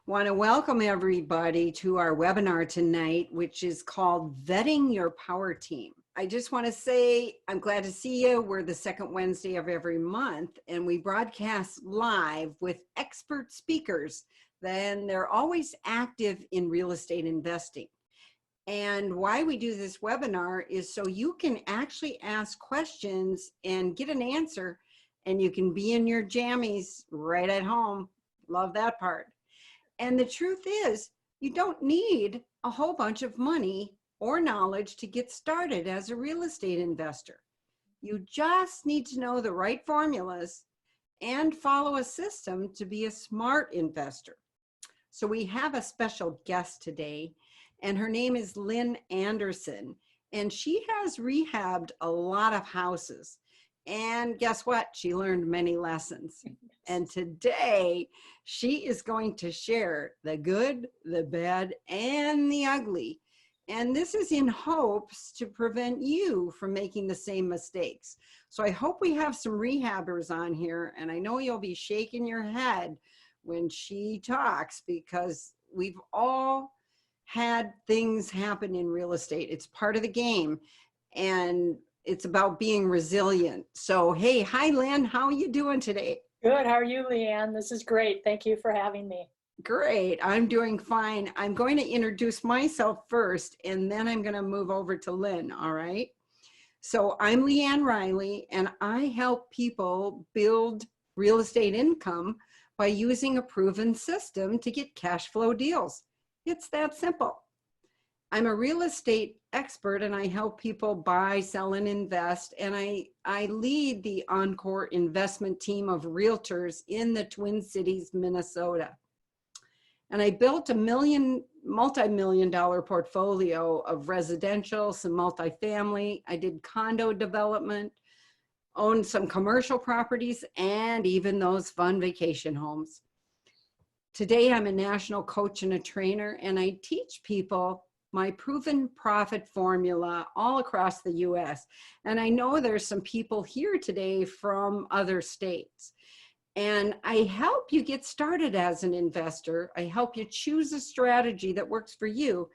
Want to welcome everybody to our webinar tonight, which is called Vetting Your Power Team. I just want to say I'm glad to see you. We're the second Wednesday of every month, and we broadcast live with expert speakers. Then they're always active in real estate investing. And why we do this webinar is so you can actually ask questions and get an answer, and you can be in your jammies right at home. Love that part. And the truth is, you don't need a whole bunch of money or knowledge to get started as a real estate investor. You just need to know the right formulas and follow a system to be a smart investor. So we have a special guest today, and her name is Lynn Anderson, and she has rehabbed a lot of houses. And guess what? She learned many lessons. And today she is going to share the good, the bad, and the ugly. And this is in hopes to prevent you from making the same mistakes. So I hope we have some rehabbers on here, and I know you'll be shaking your head when she talks, because we've all had things happen in real estate. It's part of the game, and it's about being resilient. So, hey, hi, Lynn. How are you doing today? Good. How are you, LeAnn? This is great. Thank you for having me. Great. I'm doing fine. I'm going to introduce myself first, and then I'm going to move over to Lynn. All right. So I'm LeAnn Riley, and I help people build real estate income by using a proven system to get cash flow deals. It's that simple. I'm a real estate expert, and I help people buy, sell, and invest. And I lead the Encore investment team of realtors in the Twin Cities, Minnesota. And I built a multi-million-dollar portfolio of residential, some multifamily. I did condo development, owned some commercial properties, and even those fun vacation homes. Today, I'm a national coach and a trainer, and I teach people my proven profit formula all across the US. And I know there's some people here today from other states. And I help you get started as an investor. I help you choose a strategy that works for you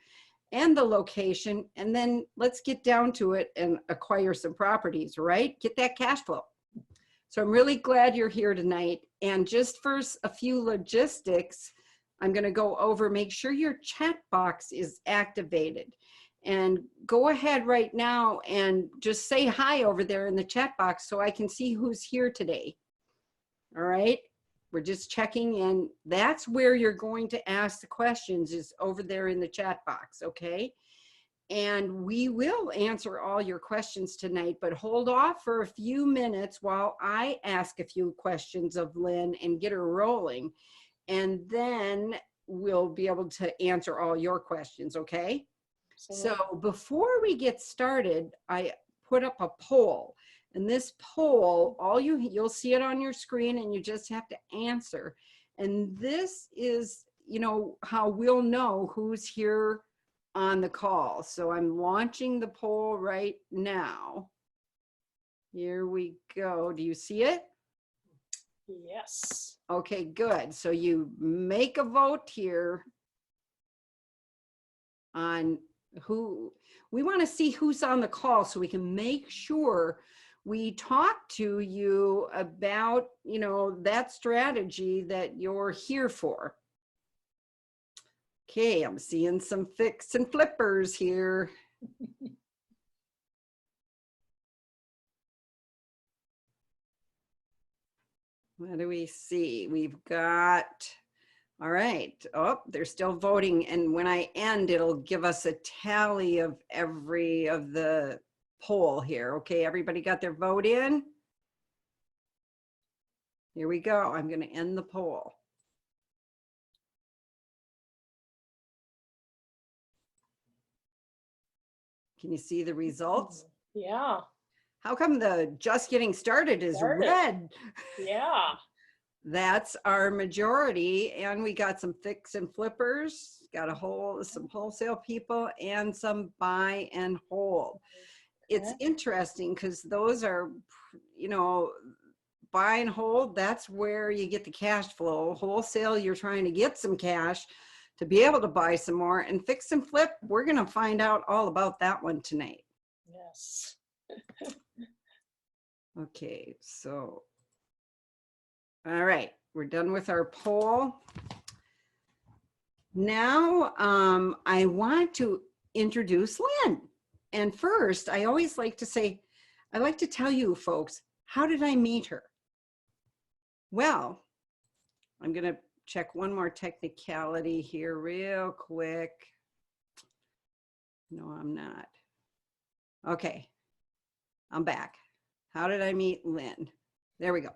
and the location. And then let's get down to it and acquire some properties, right? Get that cash flow. So I'm really glad you're here tonight. And just for a few logistics, I'm going to go over, make sure your chat box is activated, and go ahead right now and just say hi over there in the chat box so I can see who's here today. All right. We're just checking in. That's where you're going to ask the questions, is over there in the chat box. Okay. And we will answer all your questions tonight, but hold off for a few minutes while I ask a few questions of Lynn and get her rolling. And then we'll be able to answer all your questions, okay? So before we get started, I put up a poll. And this poll, you'll see it on your screen, and you just have to answer. And this is, how we'll know who's here on the call. So I'm launching the poll right now. Here we go. Do you see it? Yes. Okay, good. So you make a vote here on who we want to see, who's on the call, so we can make sure we talk to you about, that strategy that you're here for. Okay, I'm seeing some fix and flippers here. What do we see? We've got, all right. Oh, they're still voting. And when I end, it'll give us a tally of every of the poll here. Okay, everybody got their vote in? Here we go. I'm going to end the poll. Can you see the results? Yeah. How come the just getting started is red? Yeah. That's our majority. And we got some fix and flippers, got some wholesale people, and some buy and hold. It's interesting because those are, buy and hold, that's where you get the cash flow. Wholesale, you're trying to get some cash to be able to buy some more. And fix and flip, we're going to find out all about that one tonight. Yes. Okay, so, all right, we're done with our poll. Now, I want to introduce Lynn. And first, I always like to say, I like to tell you folks, how did I meet her? Well, I'm going to check one more technicality here real quick. No, I'm not. Okay, I'm back. How did I meet Lynn? There we go.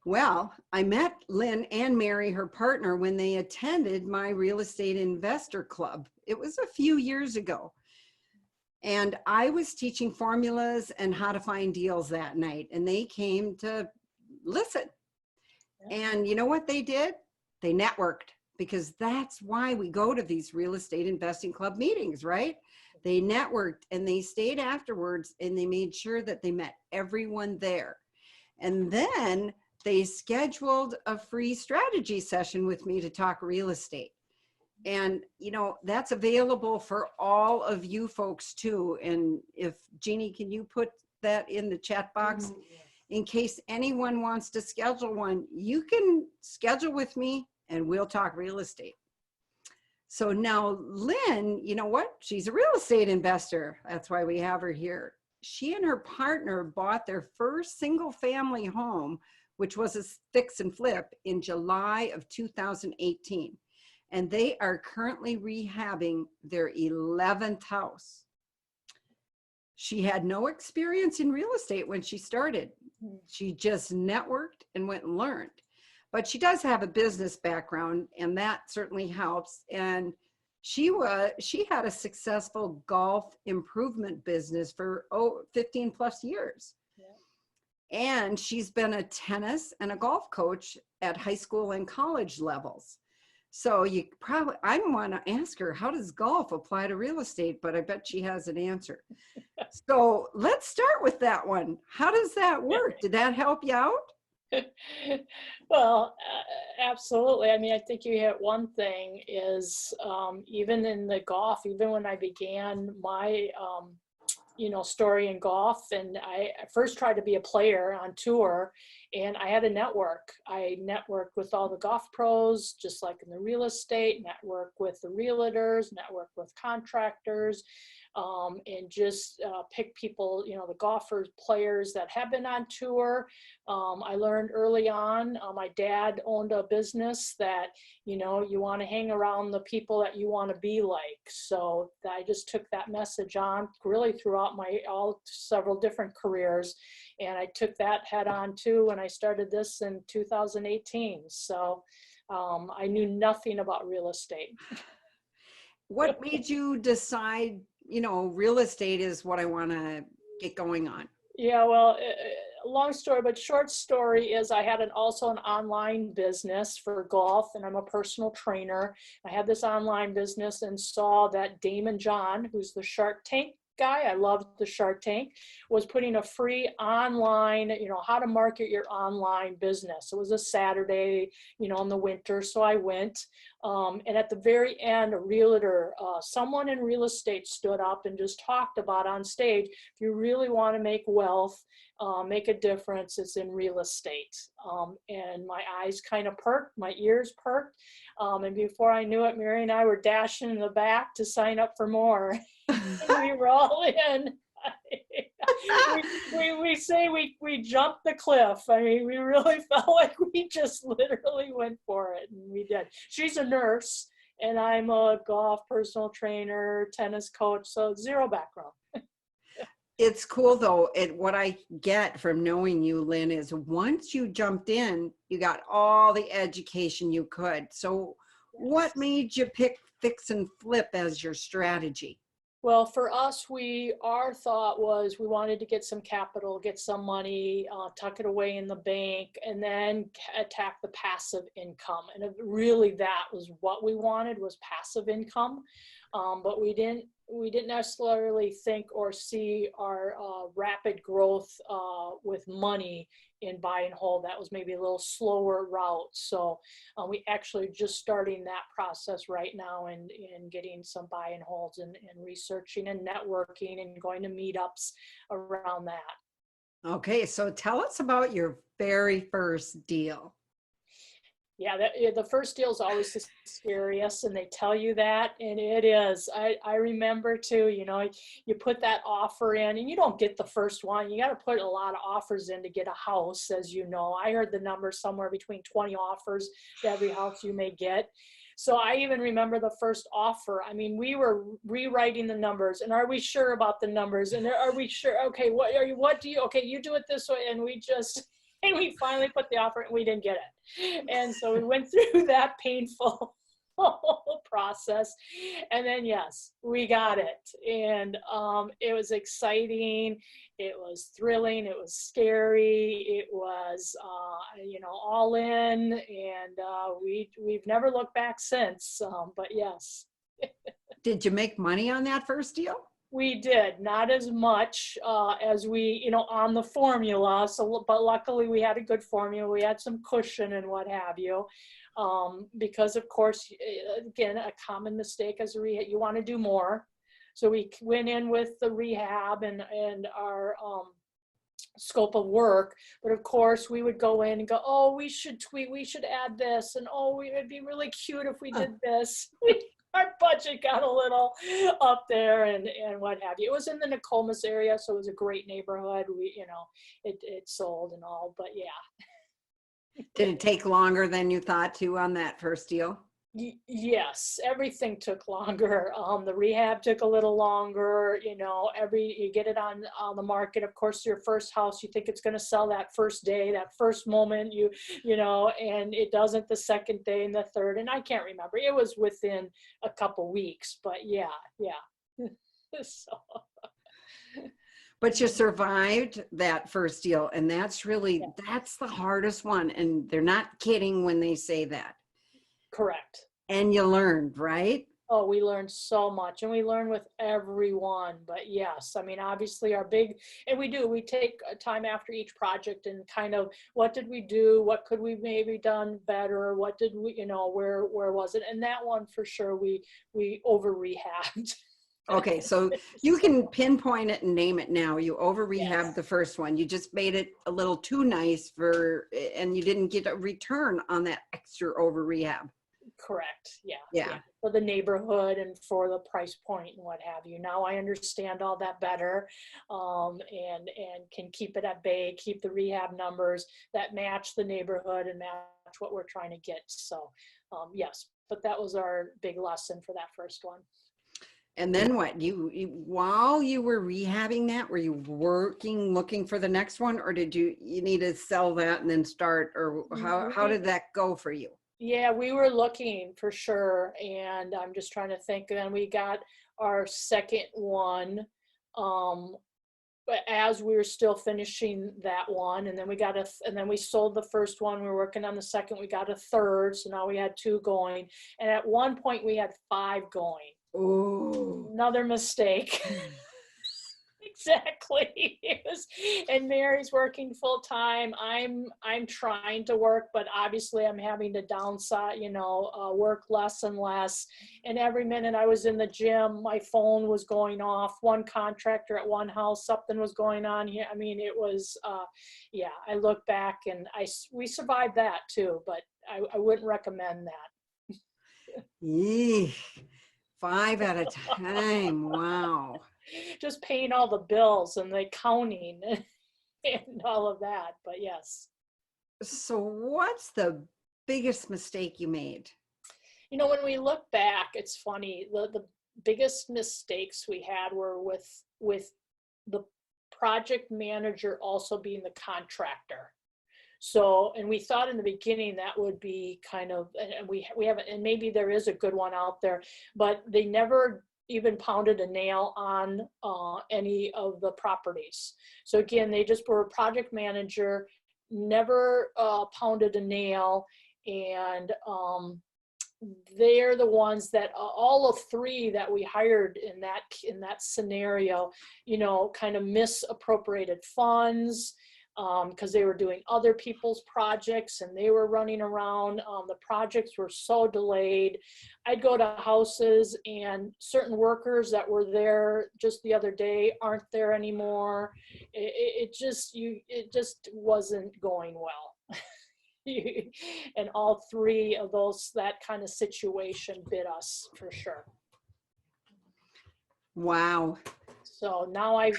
Well, I met Lynn and Mary, her partner, when they attended my real estate investor club. It was a few years ago. And I was teaching formulas and how to find deals that night. And they came to listen. And you know what they did? They networked, because that's why we go to these real estate investing club meetings, right? They networked and they stayed afterwards and they made sure that they met everyone there. And then they scheduled a free strategy session with me to talk real estate. And, you know, that's available for all of you folks too. And if Jeannie, can you put that in the chat box? In case anyone wants to schedule one, you can schedule with me and we'll talk real estate. So now Lynn, you know what? She's a real estate investor. That's why we have her here. She and her partner bought their first single family home, which was a fix and flip, in July of 2018. And they are currently rehabbing their 11th house. She had no experience in real estate when she started. She just networked and went and learned. But she does have a business background, and that certainly helps. And she had a successful golf improvement business for 15 plus years. Yeah. And she's been a tennis and a golf coach at high school and college levels. So you probably, I want to ask her, how does golf apply to real estate? But I bet she has an answer. So let's start with that one. How does that work? Did that help you out? Well, absolutely. I mean, I think you hit one thing is even in the golf, even when I began my, story in golf, and I first tried to be a player on tour, and I had a network. I networked with all the golf pros, just like in the real estate, network with the realtors, network with contractors, and just pick people, the golfers, players that have been on tour. I learned early on, my dad owned a business that, you want to hang around the people that you want to be like. So I just took that message on really throughout my several different careers. And I took that head on too when I started this in 2018. So I knew nothing about real estate. What made you decide, real estate is what I want to get going on? Yeah, well, long story, but short story is I had also an online business for golf, and I'm a personal trainer. I had this online business and saw that Damon John, who's the Shark Tank guy, I loved the Shark Tank, was putting a free online, how to market your online business. It was a Saturday, in the winter, so I went. And at the very end, a realtor, someone in real estate stood up and just talked about on stage, if you really want to make wealth, make a difference, it's in real estate. And my eyes kind of perked, my ears perked. And before I knew it, Mary and I were dashing in the back to sign up for more. We were all in. we say we jumped the cliff. I mean, we really felt like we just literally went for it, and we did. She's a nurse, and I'm a golf personal trainer, tennis coach, so zero background. It's cool though. What I get from knowing you, Lynn, is once you jumped in, you got all the education you could. So what made you pick fix and flip as your strategy? Well, for us, our thought was we wanted to get some capital, get some money, tuck it away in the bank, and then attack the passive income. And really, that was what we wanted, was passive income. But we didn't necessarily think or see our rapid growth with money in buy and hold. That was maybe a little slower route. So we actually are just starting that process right now and getting some buy and holds and researching and networking and going to meetups around that. Okay, so tell us about your very first deal. Yeah, the first deal is always the scariest, and they tell you that, and it is. I remember too, you know, you put that offer in, and you don't get the first one. You got to put a lot of offers in to get a house, as you know. I heard the number somewhere between 20 offers to every house you may get. So I even remember the first offer. I mean, we were rewriting the numbers, and are we sure about the numbers? And are we sure? Okay, what do you, okay, you do it this way, and and we finally put the offer and we didn't get it. And so we went through that painful process. And then, yes, we got it. And it was exciting. It was thrilling. It was scary. It was, you know, all in. And we've never looked back since. But yes. Did you make money on that first deal? We did, not as much as we, you know, on the formula. So, but luckily we had a good formula. We had some cushion and what have you. Because of course, again, a common mistake as a rehab, you want to do more. So we went in with the rehab and our scope of work. But of course we would go in and go, oh, we should tweak, we should add this. And oh, it'd be really cute if we did this. Our budget got a little up there and what have you. It was in the Nokomis area, so it was a great neighborhood. We, you know, it sold and all, but yeah. Did it take longer than you thought to on that first deal? Yes, everything took longer. The rehab took a little longer. You know, you get it on the market. Of course, your first house, you think it's going to sell that first day, that first moment. You know, and it doesn't the second day and the third. And I can't remember. It was within a couple weeks. But yeah. So. But you survived that first deal, and that's really that's the hardest one. And they're not kidding when they say that. Correct. And you learned, right? Oh, we learned so much, and we learn with everyone. But yes, I mean, obviously and we take time after each project and kind of, what did we do? What could we maybe done better? What did we, you know, where was it? And that one for sure, we over rehabbed. Okay, so you can pinpoint it and name it now. You over rehabbed Yes. the first one. You just made it a little too nice and you didn't get a return on that extra over rehab. Correct. Yeah. For the neighborhood and for the price point and what have you. Now I understand all that better, and can keep it at bay, keep the rehab numbers that match the neighborhood and match what we're trying to get. So yes, but that was our big lesson for that first one. And then what? While you were rehabbing that, were you looking for the next one, or did you need to sell that and then start, or how did that go for you? Yeah, we were looking for sure. And I'm just trying to think. And then we got our second one as we were still finishing that one. And then and then we sold the first one. We were working on the second. We got a third. So now we had 2 going. And at one point we had 5 going. Oh, Another mistake. Exactly. And Mary's working full time. I'm trying to work, but obviously I'm having to downsize, you know, work less and less. And every minute I was in the gym, my phone was going off. One contractor at one house, something was going on here. I mean, it was, I look back and we survived that too, but I wouldn't recommend that. Eesh. 5 at a time. Wow. Just paying all the bills and the counting and all of that. But yes. So what's the biggest mistake you made? You know, when we look back, it's funny. The biggest mistakes we had were with the project manager also being the contractor. So, and we thought in the beginning that would be kind of, and we haven't, and maybe there is a good one out there, but they never even pounded a nail on any of the properties. So again, they just were a project manager, never pounded a nail, and they're the ones that all of 3 that we hired in that scenario, you know, kind of misappropriated funds. because they were doing other people's projects and they were running around. The projects were so delayed. I'd go to houses and certain workers that were there just the other day aren't there anymore. It just wasn't going well. And all three of those, that kind of situation bit us for sure. Wow. So now I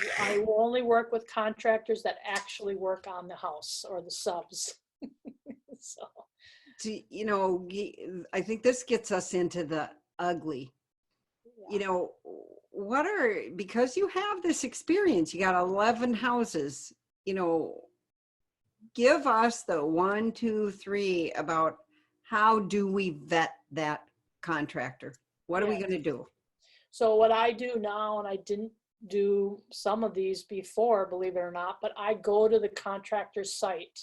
will only work with contractors that actually work on the house or the subs. So, You know, I think this gets us into the ugly. yeah. You know, because you have this experience, you got 11 houses, you know, give us the 1, 2, 3 about how do we vet that contractor? What are we going to do? So what I do now, and I didn't do some of these before, believe it or not, but I go to the contractor's site.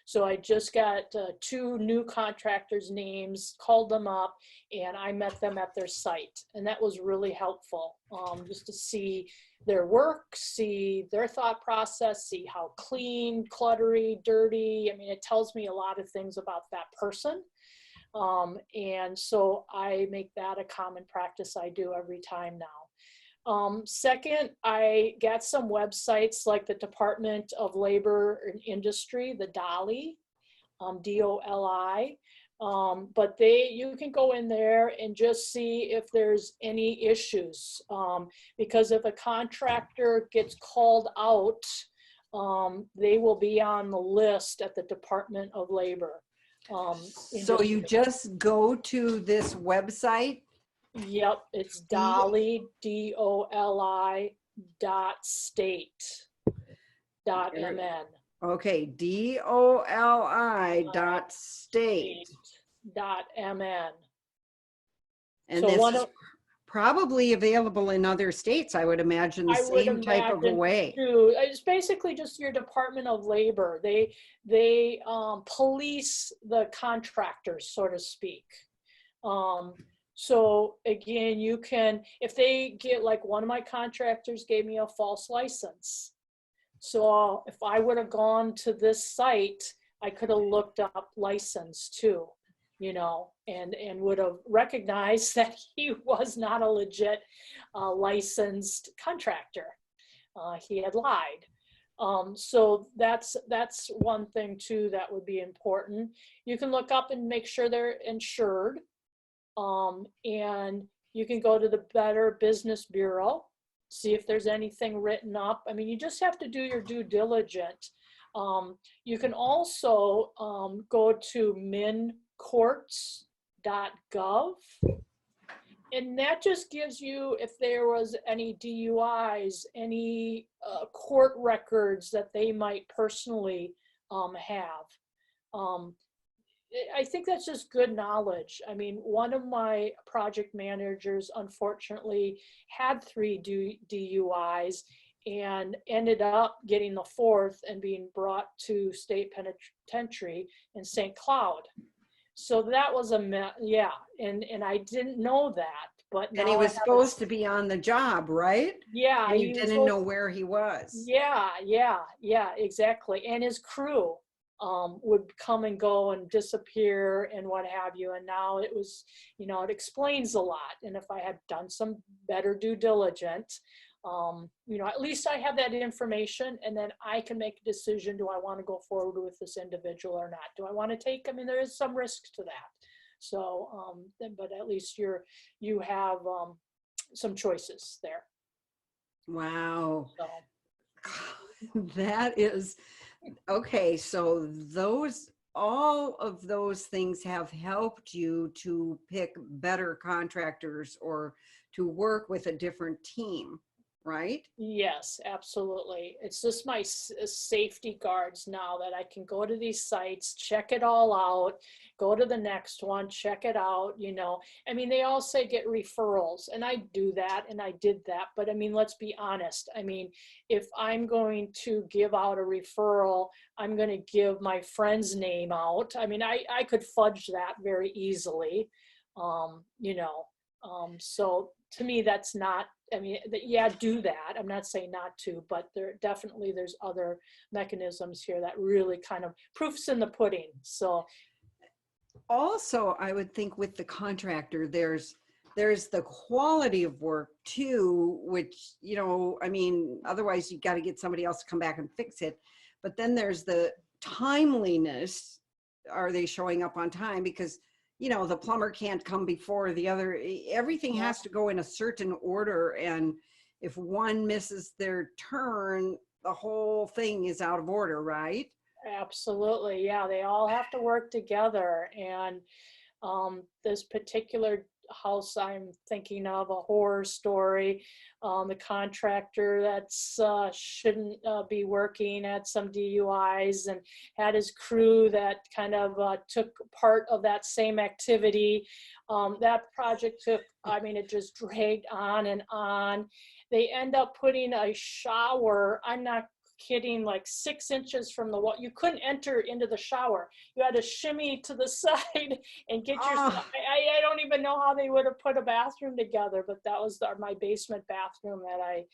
So I just got 2 new contractors' names, called them up, and I met them at their site. And that was really helpful, just to see their work, see their thought process, see how clean, cluttery, dirty. I mean, it tells me a lot of things about that person. And so I make that a common practice I do every time now. Second, I got some websites like the Department of Labor and Industry, the DOLI, DOLI. But you can go in there and just see if there's any issues. Because if a contractor gets called out, they will be on the list at the Department of Labor. So you just go to this website? Yep, it's DOLI, DOLI .state.mn. Okay, DOLI.state.mn. And So this is probably available in other states, I would imagine, the same type of a way. Too. It's basically just your Department of Labor. They police the contractors, so to speak. So again, you can, if they get, like one of my contractors gave me a false license. So if I would have gone to this site, I could have looked up license too, you know, and would have recognized that he was not a legit licensed contractor. He had lied. So that's one thing too that would be important. You can look up and make sure they're insured. And you can go to the Better Business Bureau, see if there's anything written up. I mean, you just have to do your due diligence. You can also go to mincourts.gov, and that just gives you if there was any DUIs, any court records that they might personally have. I think that's just good knowledge. I mean, one of my project managers unfortunately had 3 DUIs and ended up getting the 4th and being brought to state penitentiary in St. Cloud. So that was yeah, and I didn't know that. But and he was supposed to be on the job, right? Yeah. And you didn't know where he was. Yeah, exactly. And his crew would come and go and disappear and what have you. And now it was, you know, it explains a lot. And if I had done some better due diligence, you know, at least I have that information, and then I can make a decision. Do I want to go forward with this individual or not? Do I want to take, I mean, there is some risk to that. So, but at least you have some choices there. Wow. So. That is, okay, so all of those things have helped you to pick better contractors or to work with a different team, right? Yes, absolutely. It's just my safety guards now that I can go to these sites, check it all out, go to the next one, check it out, you know. I mean, they all say get referrals, and I do that, and I did that. But I mean, let's be honest. I mean, if I'm going to give out a referral, I'm going to give my friend's name out. I mean, I could fudge that very easily, you know. So to me, that's not, I mean, yeah, do that. I'm not saying not to, but there's other mechanisms here that really kind of proofs in the pudding. So Also, I would think with the contractor, there's the quality of work too, which, you know, I mean, otherwise you got to get somebody else to come back and fix it. But then there's the timeliness. Are they showing up on time? Because, you know, the plumber can't come before the other. Everything has to go in a certain order. And if one misses their turn, the whole thing is out of order, right? absolutely, yeah, they all have to work together. And this particular house I'm thinking of, a horror story. The contractor that's shouldn't be working, had some DUIs and had his crew that kind of took part of that same activity. That project took, I mean, it just dragged on and on. They end up putting a shower, I'm not kidding, like 6 inches from the wall. You couldn't enter into the shower. You had to shimmy to the side and get your, Oh, I don't even know how they would have put a bathroom together, but that was my basement bathroom that I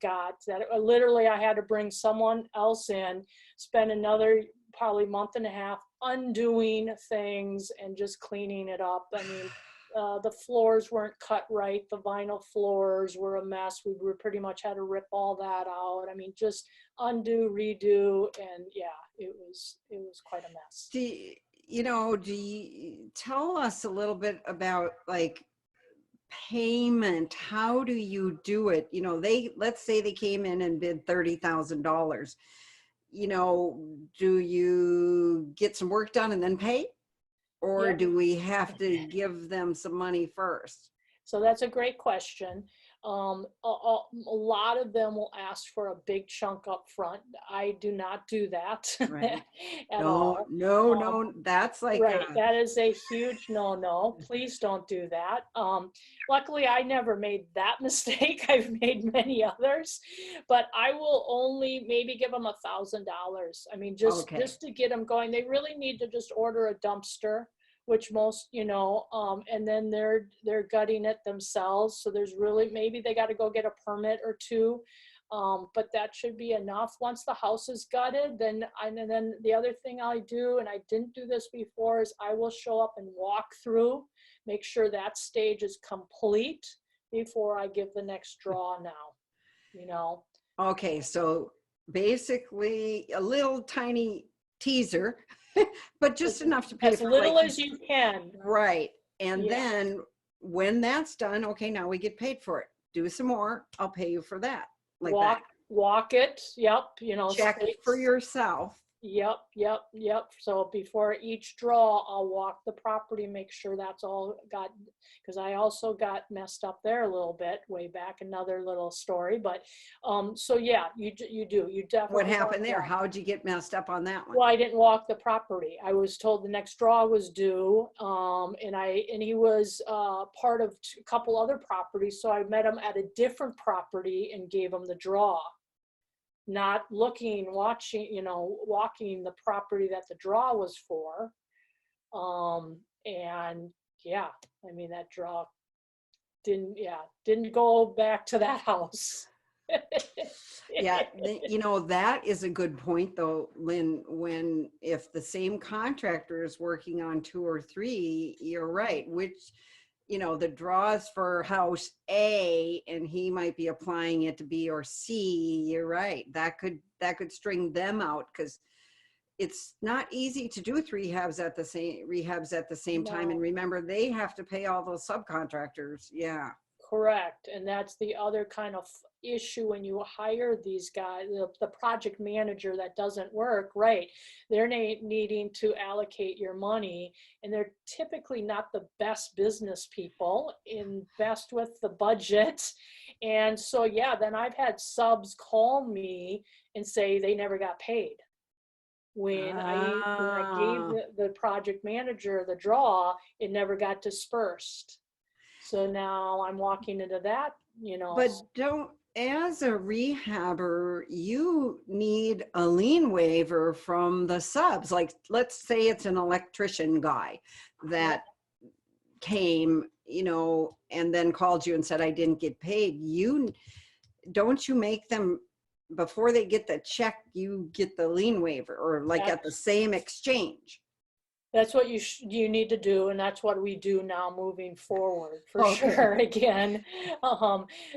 got. That literally I had to bring someone else in, spend another probably month and a half undoing things and just cleaning it up. I mean, the floors weren't cut right. The vinyl floors were a mess. We were pretty much had to rip all that out. I mean, just undo, redo, and yeah, it was quite a mess. do you tell us a little bit about like payment? How do you do it? You know, let's say they came in and bid $30,000. You know, do you get some work done and then pay? Or Yep. do we have to give them some money first? So that's a great question. A lot of them will ask for a big chunk up front. I do not do that Right. at No, all. no, Um, no. That's like Right, that is a huge no-no. Please don't do that. Luckily, I never made that mistake. I've made many others, but I will only maybe give them $1,000. I mean, okay. just to get them going. They really need to just order a dumpster, which most, you know, and then they're gutting it themselves. So there's really, maybe they got to go get a permit or two. But that should be enough. Once the house is gutted, then the other thing I do, and I didn't do this before, is I will show up and walk through, make sure that stage is complete before I give the next draw now, you know. Okay. So basically a little tiny teaser, but just enough to pay As for like, little as you can. right. And Yeah. then when that's done, okay, now we get paid for it. Do some more. I'll pay you for that. Like that. Walk it. Yep. You know, Check for yourself. Yep. So before each draw, I'll walk the property, make sure that's all got, because I also got messed up there a little bit way back, another little story. But so yeah, you definitely. What happened there? How'd you get messed up on that one? Well, I didn't walk the property. I was told the next draw was due, and he was part of a couple other properties, so I met him at a different property and gave him the draw. Not watching, you know, walking the property that the draw was for. And yeah, I mean, that draw didn't go back to that house. Yeah, you know, that is a good point though, Lynn, if the same contractor is working on 2 or 3, you're right, which, you know, the draws for house A and he might be applying it to B or C, you're right. That could string them out, because it's not easy to do 3 rehabs at the same time. And No. remember, they have to pay all those subcontractors. Yeah. Correct. And that's the other kind of issue when you hire these guys, the project manager that doesn't work, right? They're needing to allocate your money, and they're typically not the best business people, invest with the budget. And so, yeah, then I've had subs call me and say they never got paid. When I gave the project manager the draw, it never got dispersed. So now I'm walking into that, you know. But as a rehabber, you need a lien waiver from the subs. Like, let's say it's an electrician guy that came and then called you and said, I didn't get paid, don't you make them, before they get the check, you get the lien waiver, or like at the same exchange? That's what you need to do, and that's what we do now moving forward, for Okay. sure. Again,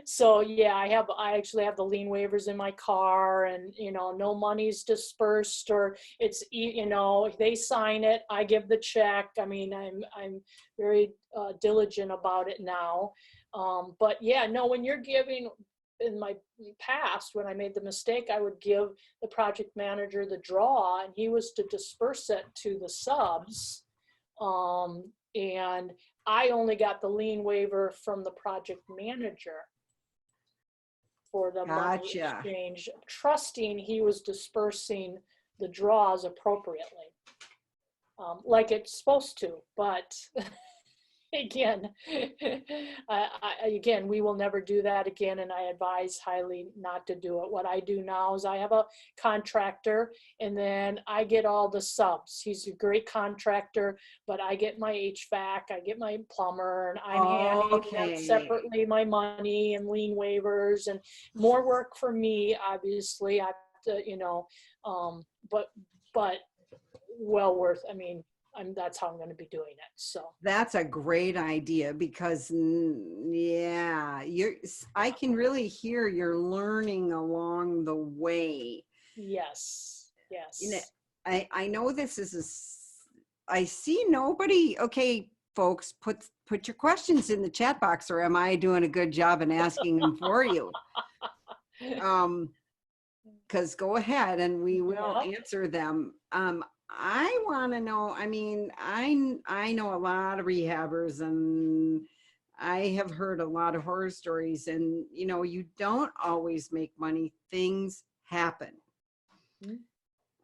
so yeah, I actually have the lien waivers in my car, and no money's dispersed, or it's they sign it, I give the check. I mean, I'm very diligent about it now. But yeah, no, when you're giving, in my past, when I made the mistake, I would give the project manager the draw, and he was to disperse it to the subs. And I only got the lien waiver from the project manager for the money exchange, trusting he was dispersing the draws appropriately, like it's supposed to. But again, again, we will never do that again, and I advise highly not to do it. What I do now is I have a contractor, and then I get all the subs. He's a great contractor, but I get my HVAC, I get my plumber, and I'm handing them separately my money and lien waivers, and more work for me, obviously. I have to, but well worth. I mean, that's how I'm going to be doing it. So that's a great idea, because yeah, I can really hear you're learning along the way. Yes. I know this is I see nobody. Okay, folks, put your questions in the chat box, or am I doing a good job in asking them for you? Because go ahead and we will answer them. I want to know, I mean, I know a lot of rehabbers, and I have heard a lot of horror stories, and you don't always make money. Things happen.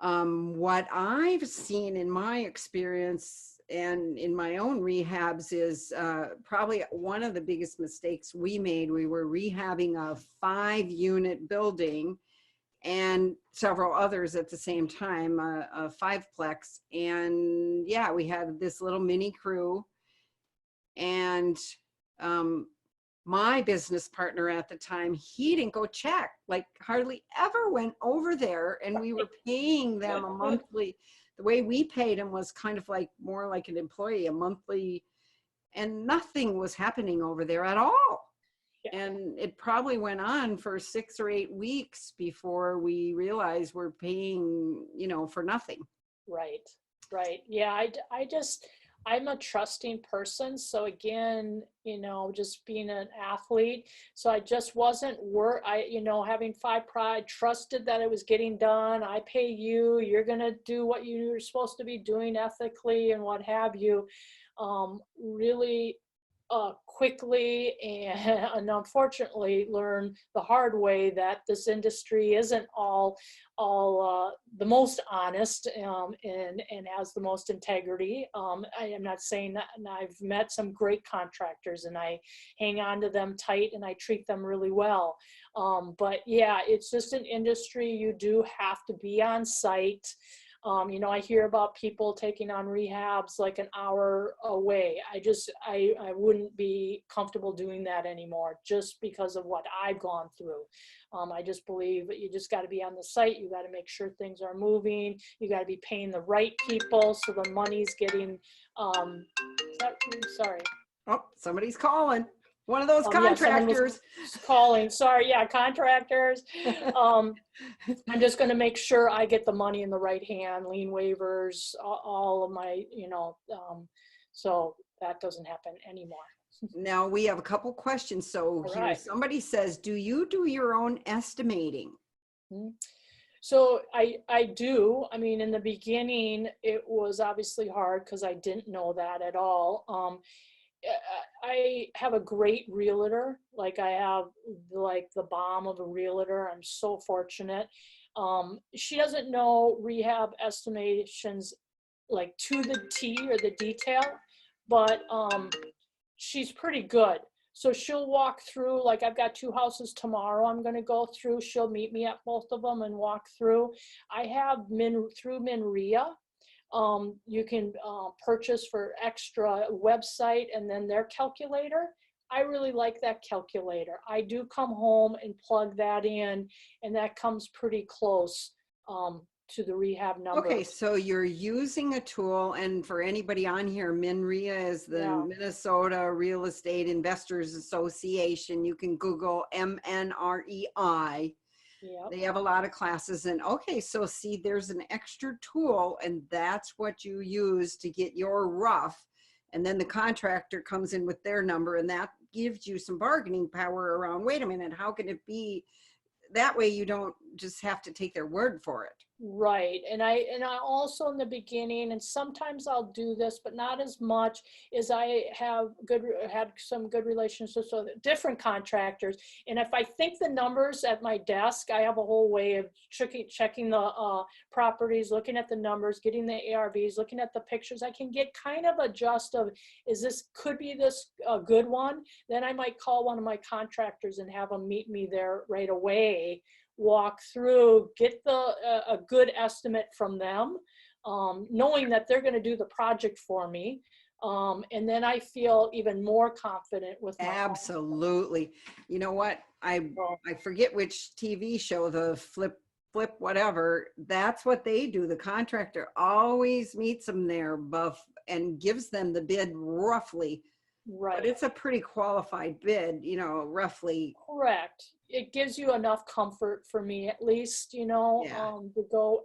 What I've seen in my experience and in my own rehabs is probably one of the biggest mistakes we made. We were rehabbing a 5-unit building and several others at the same time, a 5-plex. And yeah, we had this little mini crew, and my business partner at the time, he didn't go check, like hardly ever went over there, and we were paying them a monthly. The way we paid him was kind of like more like an employee, a monthly, and nothing was happening over there at all. And it probably went on for 6 or 8 weeks before we realized we're paying, for nothing. Right. Yeah, I'm a trusting person. So again, just being an athlete. So I just wasn't having 5 pride, trusted that it was getting done. I pay you, you're going to do what you're supposed to be doing ethically and what have you. Really quickly and unfortunately learn the hard way that this industry isn't all the most honest and has the most integrity. I am not saying that, and I've met some great contractors, and I hang on to them tight, and I treat them really well. But yeah, it's just an industry. You do have to be on site. I hear about people taking on rehabs like an hour away. I wouldn't be comfortable doing that anymore, just because of what I've gone through. I just believe that you just got to be on the site. You got to make sure things are moving. You got to be paying the right people, so the money's getting, sorry. Oh, somebody's calling. One of those contractors. Calling. Sorry, yeah, contractors. I'm just going to make sure I get the money in the right hand, lien waivers, all of my, so that doesn't happen anymore. Now we have a couple questions. So here somebody says, do you do your own estimating? So I do. I mean, in the beginning, it was obviously hard because I didn't know that at all. I have a great realtor. Like I have like the bomb of a realtor. I'm so fortunate. She doesn't know rehab estimations like to the T or the detail, but she's pretty good. So she'll walk through, like I've got 2 houses tomorrow I'm going to go through. She'll meet me at both of them and walk through. I have through Minria. you can purchase for extra website and then their calculator. I really like that calculator. I do come home and plug that in, and that comes pretty close to the rehab number. Okay, so you're using a tool, and for anybody on here, MNREA is the Yeah. Minnesota Real Estate Investors Association. You can Google MNREI. Yep. They have a lot of classes. And okay, so see, there's an extra tool, and that's what you use to get your rough. And then the contractor comes in with their number, and that gives you some bargaining power around, wait a minute, how can it be? That way you don't just have to take their word for it. Right. And I also in the beginning, and sometimes I'll do this, but not as much, is I had some good relationships with different contractors. And if I think the numbers at my desk, I have a whole way of checking the properties, looking at the numbers, getting the ARVs, looking at the pictures. I can get kind of a gist of, could be this a good one? Then I might call one of my contractors and have them meet me there right away, walk through, get a good estimate from them, knowing that they're going to do the project for me. And then I feel even more confident with my Absolutely. You know what? I forget which TV show, the flip whatever, that's what they do. The contractor always meets them there and gives them the bid roughly. Right. But it's a pretty qualified bid, roughly. Correct. It gives you enough comfort for me, at least, to go,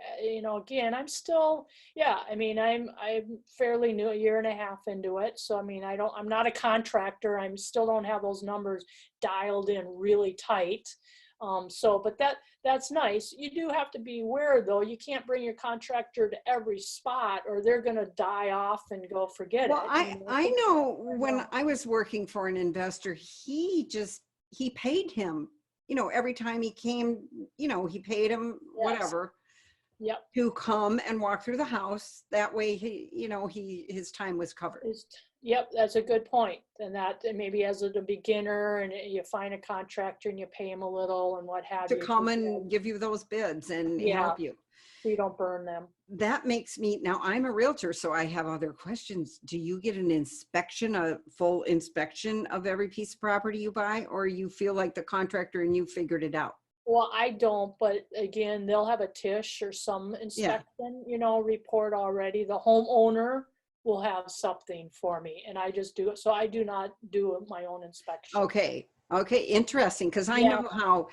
again, I'm still, I'm fairly new, a year and a half into it. So, I'm not a contractor. I still don't have those numbers dialed in really tight. But that's nice. You do have to be aware, though. You can't bring your contractor to every spot, or they're going to die off and go forget it. Well, I know when I was working for an investor, he paid him, every time he came, he paid him whatever. Yep. To come and walk through the house. That way his time was covered. Yep, that's a good point. And that maybe as a beginner, and you find a contractor and you pay him a little and what have you. To come and give you those bids and help you. So you don't burn them. That makes me, now I'm a realtor, so I have other questions. Do you get an inspection, a full inspection of every piece of property you buy, or you feel like the contractor and you figured it out? Well, I don't, but again, they'll have a TISH or some inspection, report already. The homeowner will have something for me, and I just do it. So I do not do my own inspection. Okay, interesting, because I know how,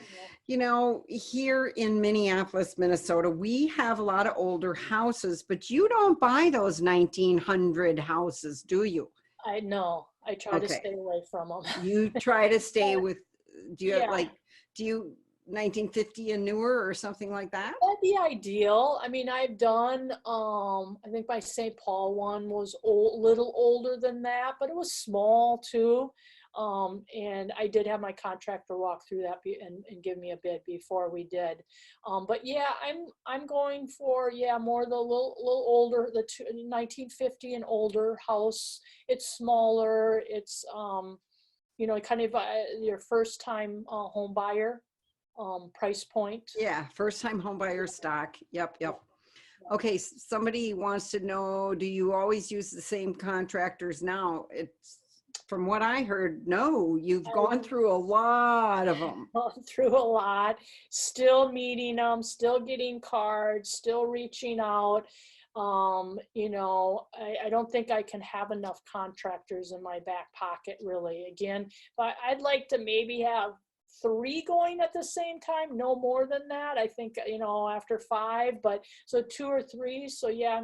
here in Minneapolis, Minnesota, we have a lot of older houses, but you don't buy those 1900 houses, do you? I know. I try to stay away from them. You try to stay with, do you 1950 and newer or something like that? That'd be ideal. I've done, I think my St. Paul one was little older than that, but it was small too. And I did have my contractor walk through that and give me a bid before we did. But yeah, I'm going for, more the little older, the 1950 and older house. It's smaller. It's, kind of your first time home buyer. Price point. Yeah, first time home buyer stock. Yep. Okay, somebody wants to know, do you always use the same contractors now? It's, from what I heard, no, you've gone through a lot of them. Gone through a lot, still meeting them, still getting cards, still reaching out. I don't think I can have enough contractors in my back pocket, really, again, but I'd like to maybe have 3 going at the same time, no more than that. I think, after 5, but so 2 or 3. So yeah,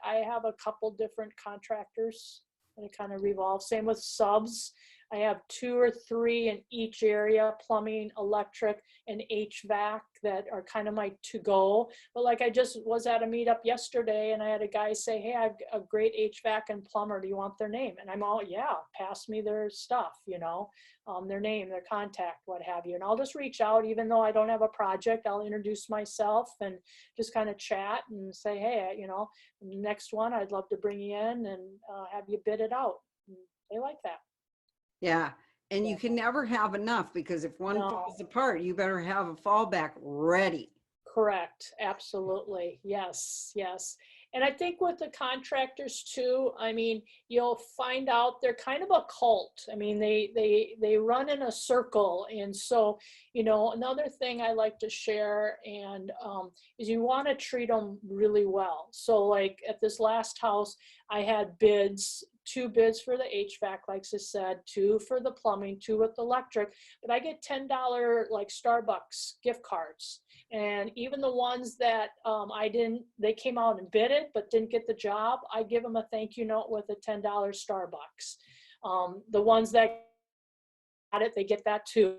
I have a couple different contractors and it kind of revolves. Same with subs. I have 2 or 3 in each area, plumbing, electric, and HVAC, that are kind of my to-go. But like, I just was at a meetup yesterday and I had a guy say, hey, I've a great HVAC and plumber. Do you want their name? And I'm all, yeah, pass me their stuff, their name, their contact, what have you. And I'll just reach out, even though I don't have a project. I'll introduce myself and just kind of chat and say, hey, next one, I'd love to bring you in and have you bid it out. And they like that. Yeah. And you can never have enough, because if one falls apart, you better have a fallback ready. Correct. Absolutely. Yes. And I think with the contractors too, I mean, you'll find out they're kind of a cult. I mean, they run in a circle. And so, you know, another thing I like to share and is you want to treat them really well. So like at this last house, I had bids, 2 bids for the HVAC, like I said, 2 for the plumbing, 2 with electric, but I get $10 like Starbucks gift cards. And even the ones that they came out and bid it, but didn't get the job, I give them a thank you note with a $10 Starbucks. The ones that got it, they get that too.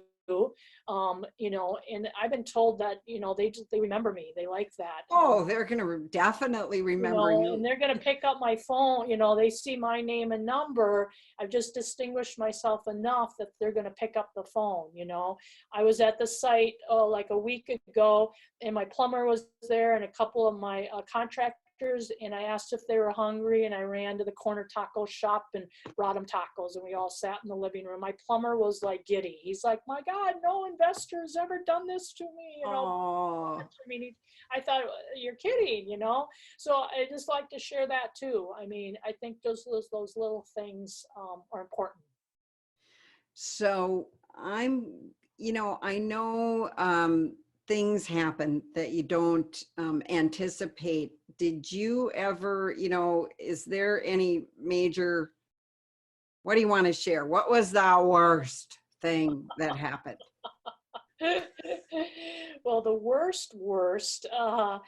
You know, and I've been told that, you know, they remember me. They like that. Oh, they're going to definitely remember you. And they're going to pick up my phone. You know, they see my name and number. I've just distinguished myself enough that they're going to pick up the phone. You know, I was at the site like a week ago, and my plumber was there and a couple of my contractors, and I asked if they were hungry, and I ran to the corner taco shop and brought them tacos, and we all sat in the living room. My plumber was like giddy. He's like, my God, no investor's ever done this to me. You know, oh. I mean, I thought, you're kidding, you know? So I just like to share that too. I mean, I think those little things are important. So you know, I know things happen that you don't anticipate. Did you ever, you know, is there any major, what do you want to share? What was the worst thing that happened? Well, the worst was out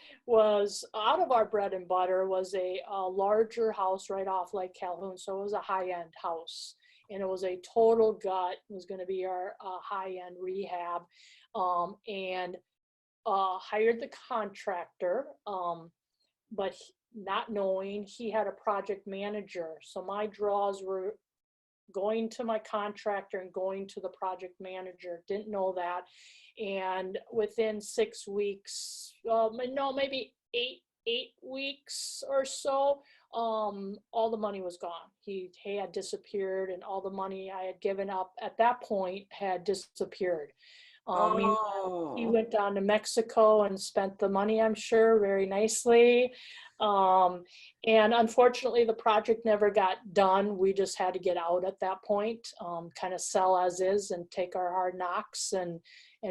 of our bread and butter was a larger house right off Lake Calhoun. So it was a high-end house, and it was a total gut. It was going to be our high-end rehab, and hired the contractor, but not knowing he had a project manager. So my draws were going to my contractor and going to the project manager. Didn't know that. And within 6 weeks, no, maybe eight weeks or so, all the money was gone. He had disappeared, and all the money I had given up at that point had disappeared. Meanwhile, he went down to Mexico and spent the money, I'm sure, very nicely. And unfortunately, the project never got done. We just had to get out at that point, kind of sell as is and take our hard knocks and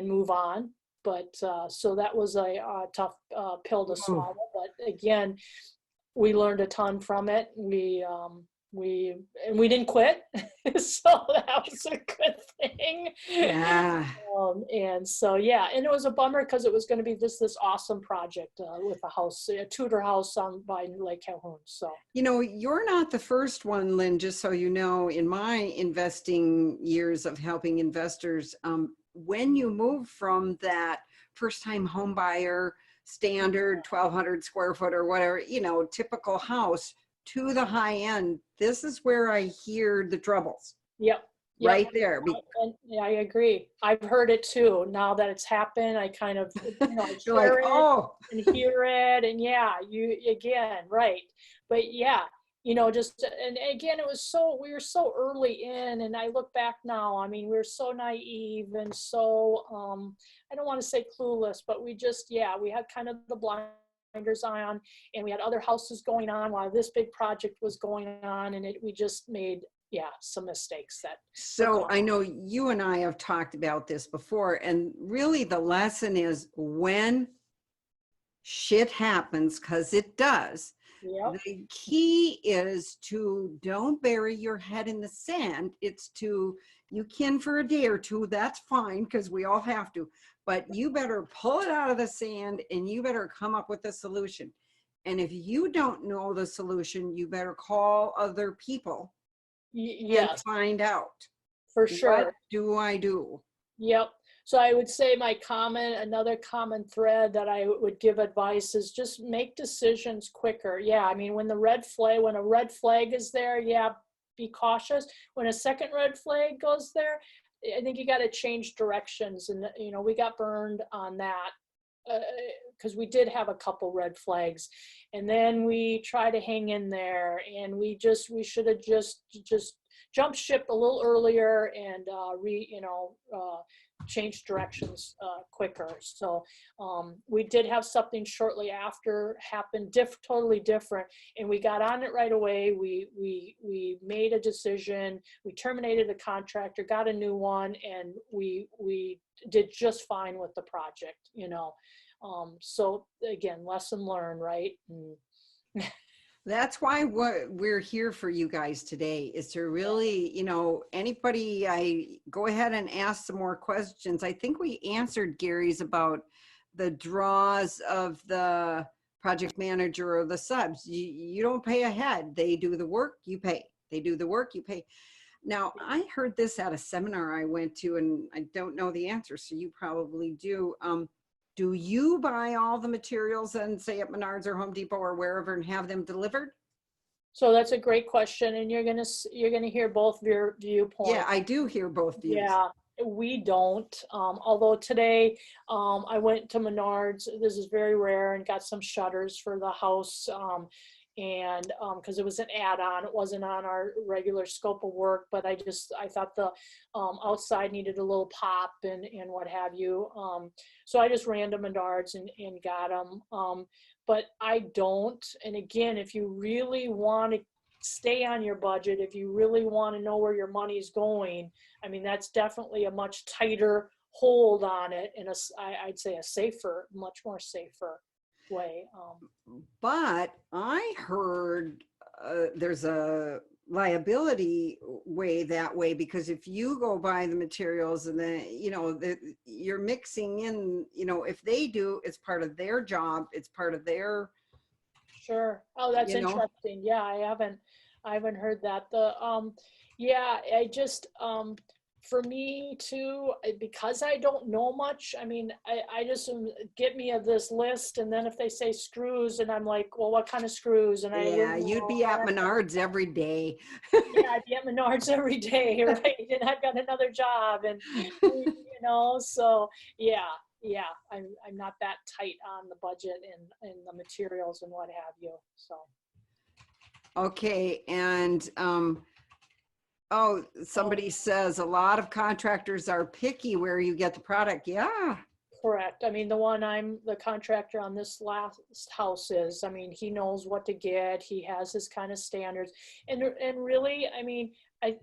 move on. But so that was a tough pill to swallow. But again, we learned a ton from it. We didn't quit, so that was a good thing. Yeah. And so yeah, and it was a bummer because it was going to be this awesome project with a house, a Tudor house on by Lake Calhoun. So you know, you're not the first one, Lynn. Just so you know, in my investing years of helping investors, when you move from that first-time home buyer standard 1,200 square foot or whatever, you know, typical house, to the high end, this is where I hear the troubles. Yep. Right there. And, yeah, I agree. I've heard it too. Now that it's happened, I kind of, you know, You're like, oh, and hear it, and yeah, you again, right? But yeah, you know, just and again, we were so early in, and I look back now. I mean, we were so naive and so I don't want to say clueless, but we had kind of the blinders on, and we had other houses going on while this big project was going on, and we just made some mistakes that. So I know you and I have talked about this before, and really the lesson is when shit happens, because it does, the key is to don't bury your head in the sand. It's to, you can for a day or two, that's fine, because we all have to, but you better pull it out of the sand and you better come up with a solution. And if you don't know the solution, you better call other people and find out. For sure. What do I do? Yep. So I would say another common thread that I would give advice is just make decisions quicker. Yeah. I mean, when a red flag is there, be cautious. When a second red flag goes there, I think you got to change directions. And, you know, we got burned on that because we did have a couple red flags, and then we try to hang in there, and we should have just jumped ship a little earlier and change directions quicker. So we did have something shortly after happen, totally different, and we got on it right away. We made a decision. We terminated the contractor, got a new one, and we did just fine with the project, you know. So again, lesson learned, right? That's why we're here for you guys today, is to really, you know, anybody, I go ahead and ask some more questions. I think we answered Gary's about the draws of the project manager or the subs. You don't pay ahead. They do the work, you pay. They do the work, you pay. Now, I heard this at a seminar I went to, and I don't know the answer, so you probably do. Do you buy all the materials and say at Menards or Home Depot or wherever and have them delivered? So that's a great question, and you're gonna hear both your viewpoints. Yeah, I do hear both views. Yeah, we don't. Although today I went to Menards. This is very rare, and got some shutters for the house. And because it was an add-on, it wasn't on our regular scope of work, but I thought the outside needed a little pop and what have you. So I just ran to Menards and got them. But I don't. And again, if you really want to stay on your budget, if you really want to know where your money's going, I mean, that's definitely a much tighter hold on it, and I'd say a safer, much more safer way. But I heard there's a liability way that way, because if you go buy the materials and then, you know, you're mixing in, you know, if they do, it's part of their job, it's part of their. Sure. Oh, that's interesting. Yeah, I haven't heard that. Yeah, I just, for me too, because I don't know much, I mean, I just get me this list, and then if they say screws, and I'm like, well, what kind of screws? And You'd be at Menards every day. Yeah, I'd be at Menards every day, right? And I've got another job, and you know, so yeah, I'm not that tight on the budget and the materials and what have you. So. Okay, and oh, somebody says a lot of contractors are picky where you get the product. Yeah. Correct. I mean, the contractor on this last house is, I mean, he knows what to get. He has his kind of standards. And really, I mean,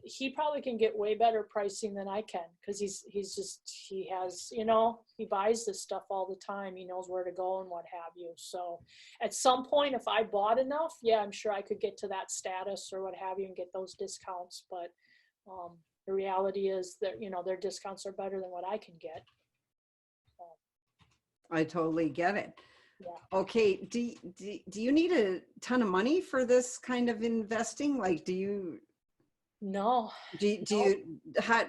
he probably can get way better pricing than I can, because he has, you know, he buys this stuff all the time. He knows where to go and what have you. So at some point, if I bought enough, yeah, I'm sure I could get to that status or what have you and get those discounts. But the reality is that, you know, their discounts are better than what I can get. I totally get it. Yeah. Okay. Do you need a ton of money for this kind of investing? Like, do you? No.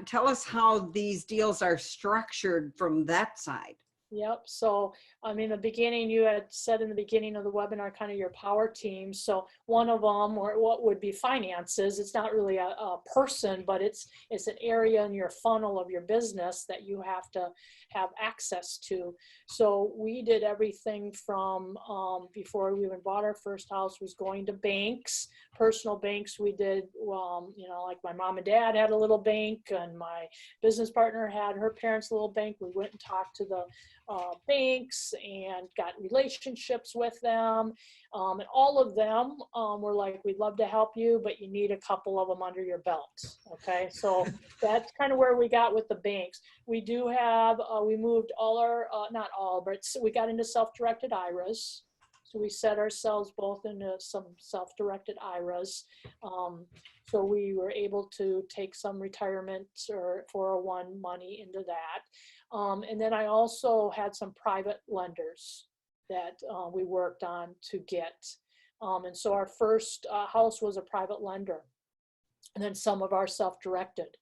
Tell us how these deals are structured from that side. Yep. So, I mean, the beginning, you had said in the beginning of the webinar, kind of your power team. So one of them, or what would be finances, it's not really a person, but it's an area in your funnel of your business that you have to have access to. So we did everything from, before we even bought our first house, was going to banks, personal banks. We did, you know, like my mom and dad had a little bank, and my business partner had her parents' little bank. We went and talked to the banks and got relationships with them, and all of them were like, we'd love to help you, but you need a couple of them under your belt. Okay, so that's kind of where we got with the banks. We do have, we moved all our, not all, but we got into self-directed IRAs. So we set ourselves both into some self-directed IRAs. So we were able to take some retirement or 401 money into that. And then I also had some private lenders that we worked on to get. And so our first house was a private lender, and then some of our self-directed.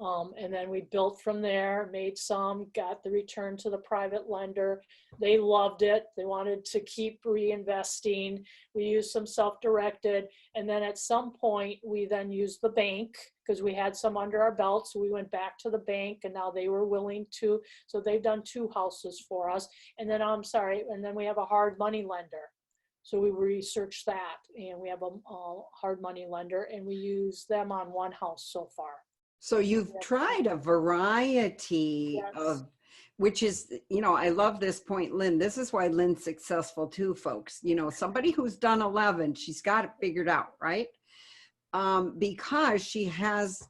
And then we built from there, made some, got the return to the private lender. They loved it. They wanted to keep reinvesting. We used some self-directed. And then at some point, we then used the bank, because we had some under our belt. So we went back to the bank, and now they were willing to. So they've done 2 houses for us. And then, and then we have a hard money lender. So we researched that, and we have a hard money lender, and we use them on 1 house so far. So you've Yes. tried a variety Yes. of, which is, I love this point, Lynn. This is why Lynn's successful too, folks. Somebody who's done 11, she's got it figured out, right? Because she has,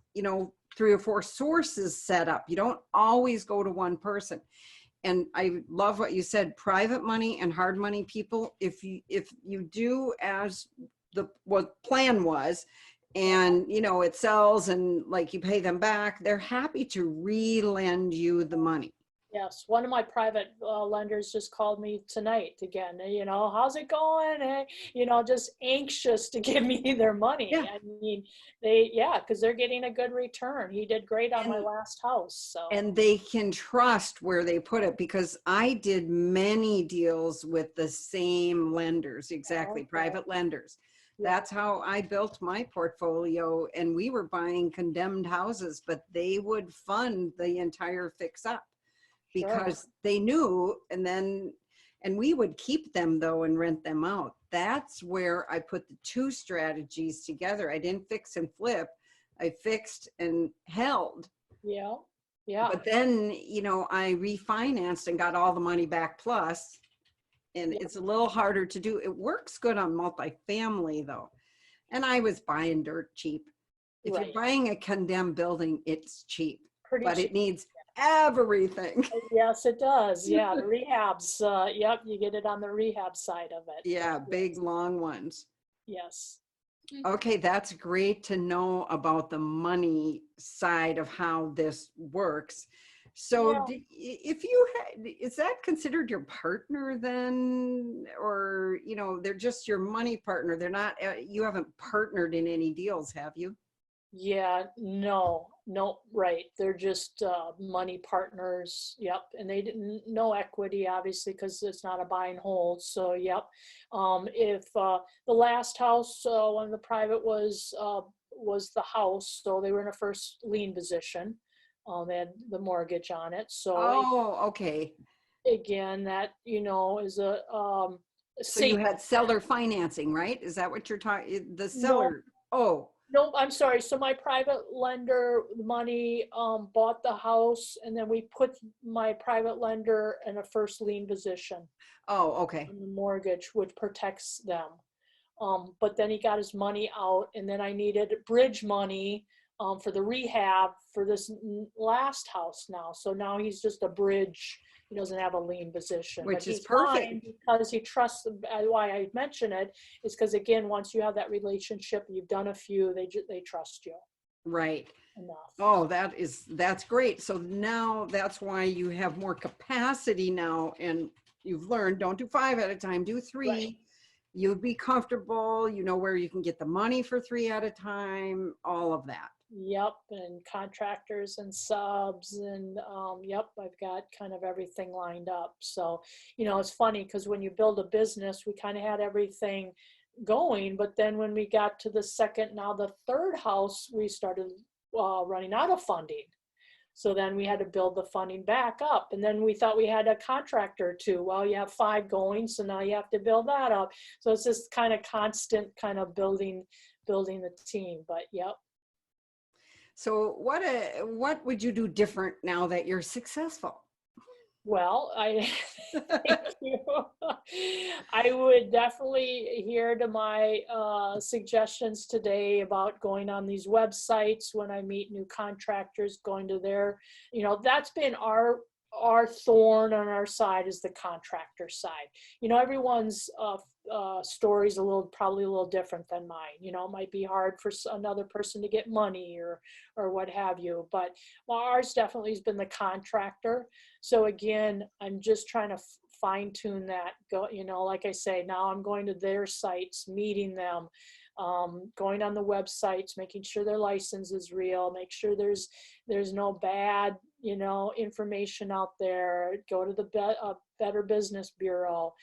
3 or 4 sources set up. You don't always go to one person. And I love what you said, private money and hard money people, if you do as what plan was, and it sells and like you pay them back, they're happy to re-lend you the money. Yes, one of my private lenders just called me tonight again. How's it going? Just anxious to give me their money. Yeah. I mean, because they're getting a good return. He did great on my And last house. So. and they can trust where they put it, because I did many deals with the same lenders, exactly, Okay. private lenders. Yeah. That's how I built my portfolio, and we were buying condemned houses, but they would fund the entire fix up because Sure. they knew, and we would keep them though and rent them out. That's where I put the 2 strategies together. I didn't fix and flip. I fixed and held. Yeah. Yeah. But then, I refinanced and got all the money back plus, and Yeah. it's a little harder to do. It works good on multifamily though. And I was buying dirt cheap. If Right. you're buying a condemned building, it's cheap, Pretty but cheap. it needs everything. Yes, it does. Yeah, the rehabs. Yep, you get it on the rehab side of it. Yeah, big, long ones. Yes. Okay, that's great to know about the money side of how this works. So Yeah. if you had, is that considered your partner then? Or, they're just your money partner. They're not, you haven't partnered in any deals, have you? Yeah, no, right. They're just money partners. Yep. And they didn't, no equity, obviously, because it's not a buy and hold. So, yep. If the last house, one of the private was the house, so they were in a first lien position. They had the mortgage on it. So, Oh, okay. again, that, is a So you safe. had seller financing, right? Is that what you're talking? The No, seller. Oh, no, I'm sorry. So my private lender money bought the house, and then we put my private lender in a first lien position oh, okay. on the mortgage, which protects them. But then he got his money out, and then I needed bridge money for the rehab for this last house now. So now he's just a bridge. He doesn't have a lien position, Which but is he's perfect. fine because he trusts. Why I mention it is because, again, once you have that relationship, you've done a few, they trust you Right. enough. Oh, that's great. So now that's why you have more capacity now, and you've learned, don't do 5 at a time, do 3. Right. You'd be comfortable, where you can get the money for 3 at a time, all of that. Yep, and contractors and subs, and yep, I've got kind of everything lined up. So, it's funny because when you build a business, we kind of had everything going, but then when we got to the third house, we started running out of funding. So then we had to build the funding back up, and then we thought we had a contractor or 2. Well, you have 5 going, so now you have to build that up. So it's just kind of constant, kind of building the team. But yep. So what would you do different now that you're successful? Well, thank you. I would definitely adhere to my suggestions today about going on these websites when I meet new contractors, going to their, that's been our thorn on our side, is the contractor side. Everyone's story is probably a little different than mine. It might be hard for another person to get money or what have you, but ours definitely has been the contractor. So again, I'm just trying to fine tune that. Like I say, now I'm going to their sites, meeting them, going on the websites, making sure their license is real, make sure there's no bad, information out there. Go to the Better Business Bureau.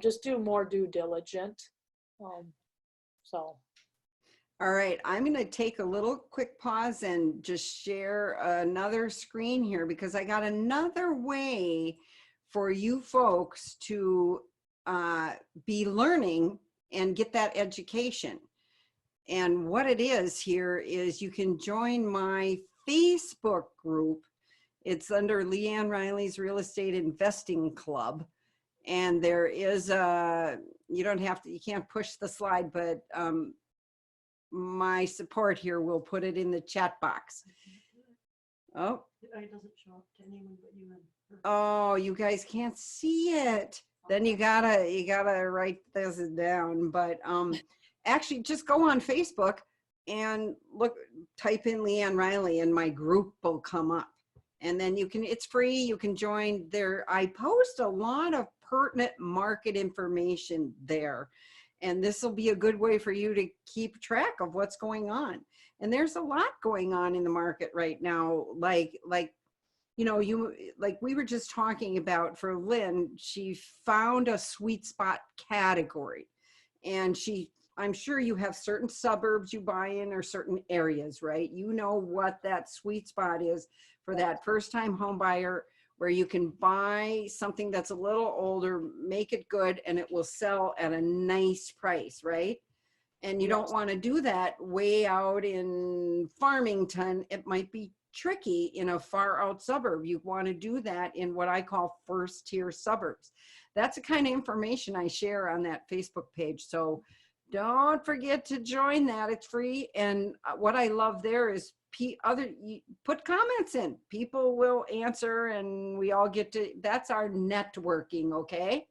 Just do more due diligence. So. All right, I'm going to take a little quick pause and just share another screen here, because I got another way for you folks to be learning and get that education. And what it is here is you can join my Facebook group. It's under LeAnn Riley's Real Estate Investing Club. And there is you don't have to, you can't push the slide, but my support here will put it in the chat box. Oh. It doesn't show up to anyone but you and her. Oh, you guys can't see it. Then you gotta write this down. But actually just go on Facebook and look, type in LeAnn Riley and my group will come up. And then you can, it's free, you can join there. I post a lot of pertinent market information there. And this will be a good way for you to keep track of what's going on. And there's a lot going on in the market right now. Like, you know, like we were just talking about for Lynn, she found a sweet spot category. And I'm sure you have certain suburbs you buy in or certain areas, right? You know what that sweet spot is for that first time home buyer, where you can buy something that's a little older, make it good, and it will sell at a nice price, right? And you don't want to do that way out in Farmington. It might be tricky in a far out suburb. You want to do that in what I call first tier suburbs. That's the kind of information I share on that Facebook page. So don't forget to join that. It's free. And what I love there is put comments in. People will answer and we all get to, that's our networking, okay?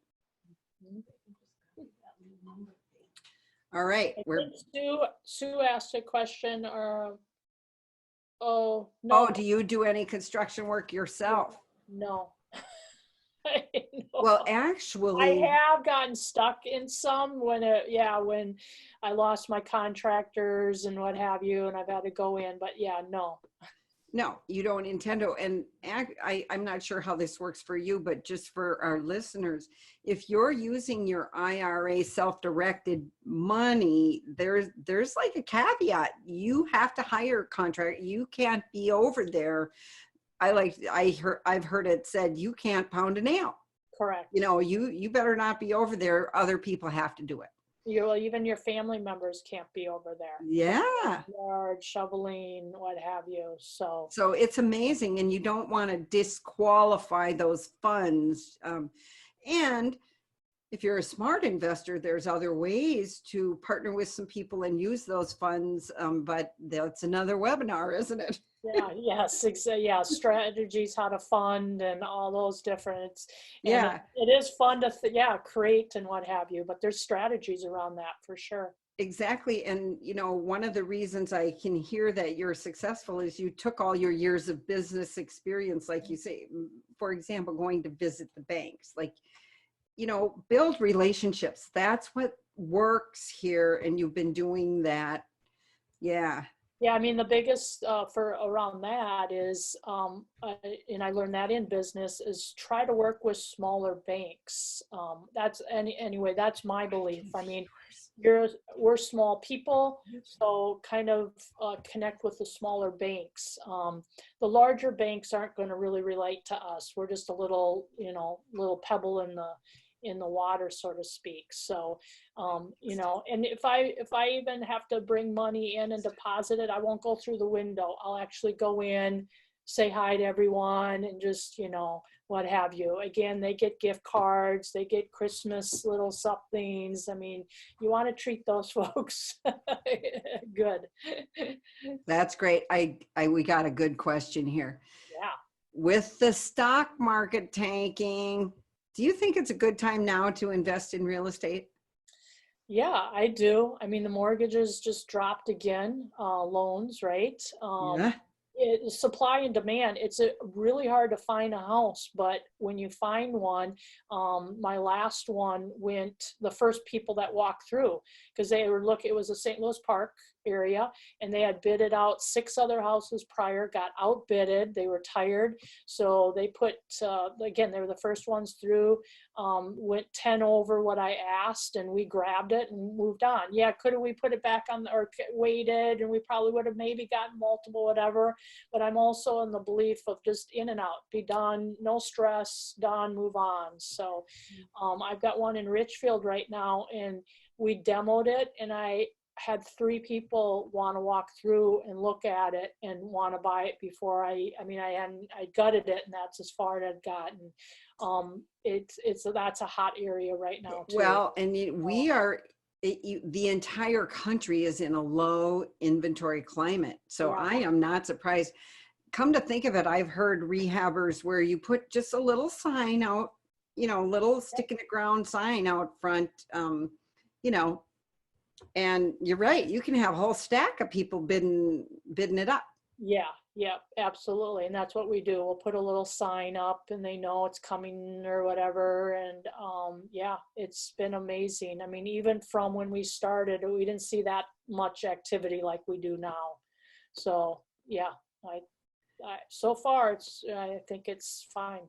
All right. Sue asked a question or, no. Oh, do you do any construction work yourself? No. Well, actually, I have gotten stuck in some when I lost my contractors and what have you, and I've had to go in, but yeah, no. No, you don't intend to. And I'm not sure how this works for you, but just for our listeners, if you're using your IRA self-directed money, there's like a caveat. You have to hire a contractor. You can't be over there. I've heard it said you can't pound a nail. Correct. You know, you better not be over there. Other people have to do it. Even your family members can't be over there. Yeah. Yard, shoveling, what have you. So it's amazing, and you don't want to disqualify those funds. And if you're a smart investor, there's other ways to partner with some people and use those funds. But that's another webinar, isn't it? Yes, strategies, how to fund and all those different. Yeah. It is fun to, create and what have you, but there's strategies around that for sure. Exactly. And, you know, one of the reasons I can hear that you're successful is you took all your years of business experience, like you say, for example, going to visit the banks, like, you know, build relationships. That's what works here. And you've been doing that. Yeah. Yeah, I mean, the biggest for around that is, and I learned that in business, is try to work with smaller banks. Anyway, that's my belief. I mean, we're small people, so kind of connect with the smaller banks. The larger banks aren't going to really relate to us. We're just a little pebble in the water, so to speak. So, and if I even have to bring money in and deposit it, I won't go through the window. I'll actually go in, say hi to everyone, and just, what have you. Again, they get gift cards, they get Christmas little somethings. I mean, you want to treat those folks good. That's great. We got a good question here. Yeah. With the stock market tanking, do you think it's a good time now to invest in real estate? Yeah, I do. I mean, the mortgages just dropped again, loans, right? Yeah. Supply and demand, it's really hard to find a house, but when you find one, my last one went, the first people that walked through, because it was a St. Louis Park area, and they had bidded out 6 other houses prior, got outbidded, they were tired, so they put, again, they were the first ones through, went 10 over what I asked, and we grabbed it and moved on. Yeah, could we put it back on, or waited, and we probably would have maybe gotten multiple, whatever, but I'm also in the belief of just in and out, be done, no stress, done, move on. So I've got one in Richfield right now, and we demoed it, and I had 3 people want to walk through and look at it and want to buy it before I gutted it, and that's as far as I'd gotten. That's a hot area right now too. Well, and we are, the entire country is in a low inventory climate. So Yeah. I am not surprised. Come to think of it, I've heard rehabbers where you put just a little sign out, little stick in the ground sign out front, and you're right, you can have a whole stack of people bidding it up. Yeah, absolutely. And that's what we do. We'll put a little sign up and they know it's coming or whatever. And yeah, it's been amazing. I mean, even from when we started, we didn't see that much activity like we do now. So yeah, so far I think it's fine.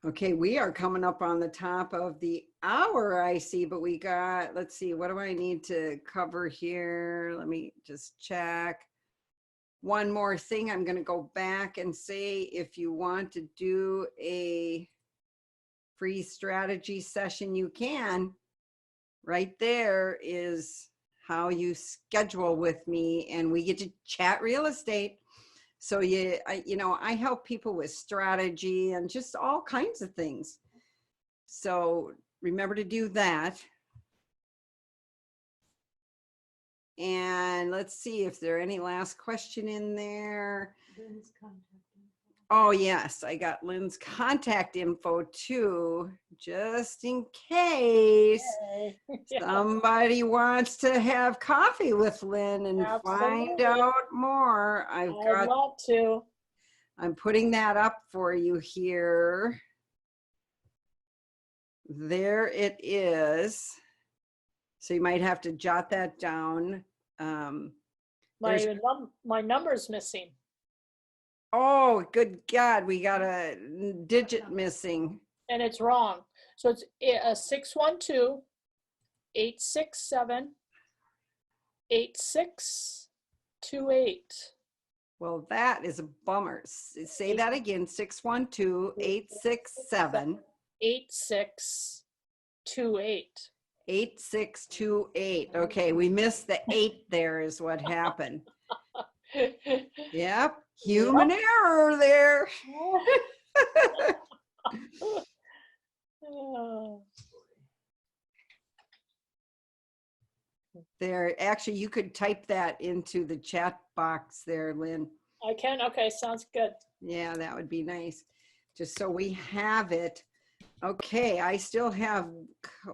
Okay, we are coming up on the top of the hour, I see, but we got, let's see, what do I need to cover here? Let me just check. One more thing, I'm going to go back and say, if you want to do a free strategy session, you can. Right there is how you schedule with me, and we get to chat real estate. So I help people with strategy and just all kinds of things. So remember to do that. And let's see if there are any last question in there. Lynn's contact info. Oh yes, I got Lynn's contact info too, just in case Yeah. somebody wants to have coffee with Lynn and find Absolutely. out more. I'd love to. I'm putting that up for you here. There it is. So you might have to jot that down. My number's missing. Oh, good God, we got a digit missing. And it's wrong. So it's 612-867-8628. Well, that is a bummer. Say that again, 612-867. 8628. 8628. Okay, we missed the 8 there is what happened. Yep, human error there. There, actually, you could type that into the chat box there, Lynn. I can? Okay, sounds good. Yeah, that would be nice. Just so we have it. Okay, I still have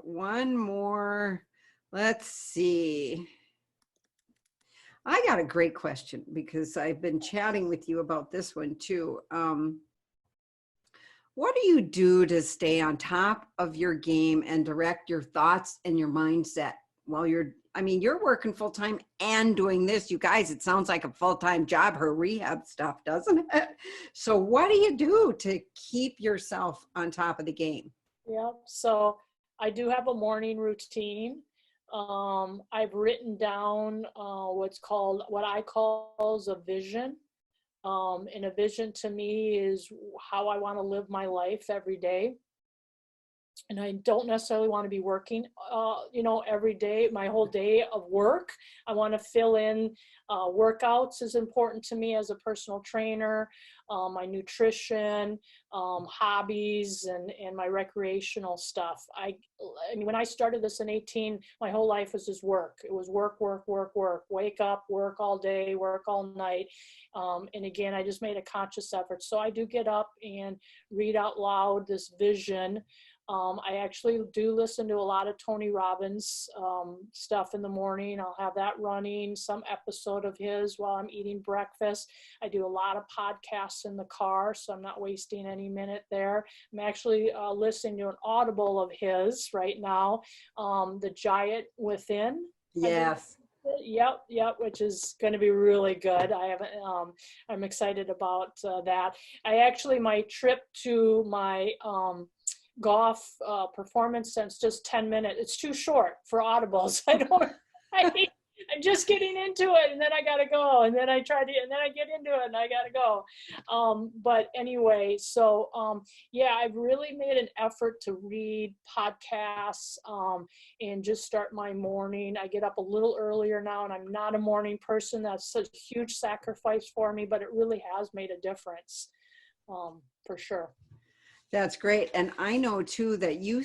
one more. Let's see. I got a great question because I've been chatting with you about this one too. What do you do to stay on top of your game and direct your thoughts and your mindset while you're working full time and doing this? You guys, it sounds like a full-time job, her rehab stuff, doesn't it? So what do you do to keep yourself on top of the game? Yeah, so I do have a morning routine. I've written down what I call a vision. And a vision to me is how I want to live my life every day. And I don't necessarily want to be working, every day, my whole day of work. I want to fill in workouts is important to me as a personal trainer, my nutrition, hobbies, and my recreational stuff. I mean, when I started this in 18, my whole life was just work. It was work, work, work, work, wake up, work all day, work all night. And again, I just made a conscious effort. So I do get up and read out loud this vision. I actually do listen to a lot of Tony Robbins stuff in the morning. I'll have that running, some episode of his while I'm eating breakfast. I do a lot of podcasts in the car, so I'm not wasting any minute there. I'm actually listening to an Audible of his right now, The Giant Within. Yes. Yep, which is going to be really good. I'm excited about that. My trip to my golf performance sense just 10 minutes. It's too short for audibles. I'm just getting into it, and then I gotta go, and then I get into it, and I gotta go. But anyway, so yeah, I've really made an effort to read podcasts and just start my morning. I get up a little earlier now, and I'm not a morning person. That's such a huge sacrifice for me, but it really has made a difference, for sure. That's great. And I know too that you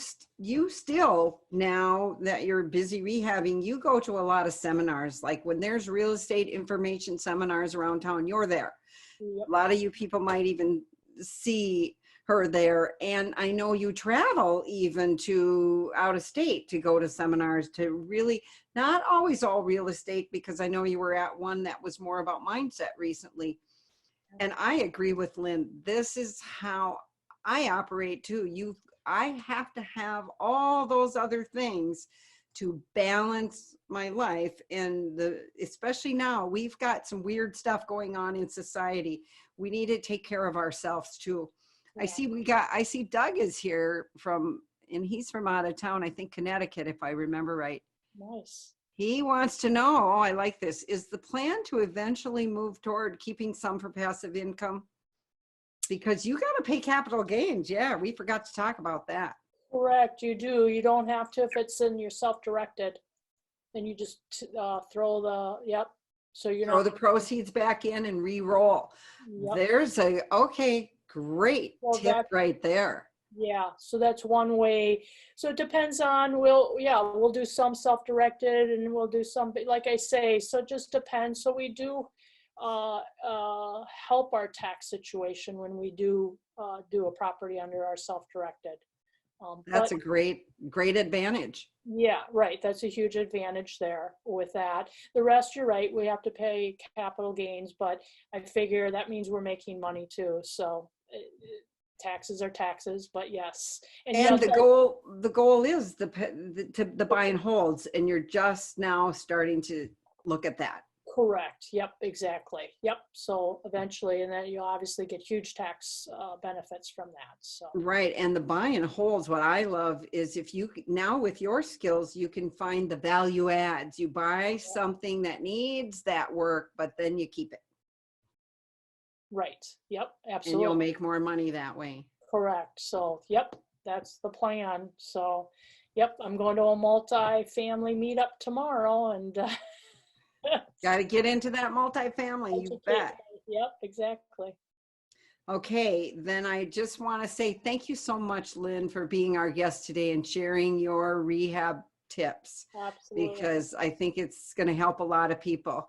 still, now that you're busy rehabbing, you go to a lot of seminars. Like when there's real estate information seminars around town, you're there. Yep. A lot of you people might even see her there. And I know you travel even to out of state to go to seminars, to really, not always all real estate, because I know you were at one that was more about mindset recently. And I agree with Lynn. This is how I operate too. I have to have all those other things to balance my life. And especially now, we've got some weird stuff going on in society. We need to take care of ourselves too. Yeah. I see Doug is here and he's from out of town, I think Connecticut, if I remember right. Nice. He wants to know, I like this, is the plan to eventually move toward keeping some for passive income? Because you got to pay capital gains. Yeah, we forgot to talk about that. Correct, you do. You don't have to if it's in your self-directed. Then you just throw the, yep. So you're Throw the proceeds back in and re-roll. Yep. There's great tip right there. Yeah, so that's one way. So it depends on, we'll do some self-directed and we'll do some, like I say, so it just depends. So we do help our tax situation when we do a property under our self-directed. That's a great advantage. Yeah, right. That's a huge advantage there with that. The rest, you're right, we have to pay capital gains, but I figure that means we're making money too. So taxes are taxes, but yes. And yes, the goal is the buy and holds, and you're just now starting to look at that. Correct. Yep, exactly. Yep. So eventually, and then you obviously get huge tax benefits from that. So right. And the buy and holds, what I love is if you now with your skills, you can find the value adds. You buy something that needs that work, but then you keep it. Right. Yep. Absolutely. And you'll make more money that way. Correct. So, yep, that's the plan. So, yep, I'm going to a multi-family meetup tomorrow, and got to get into that multifamily, you bet. Yep, exactly. Okay, then I just want to say thank you so much, Lynn, for being our guest today and sharing your rehab tips. Absolutely. Because I think it's going to help a lot of people.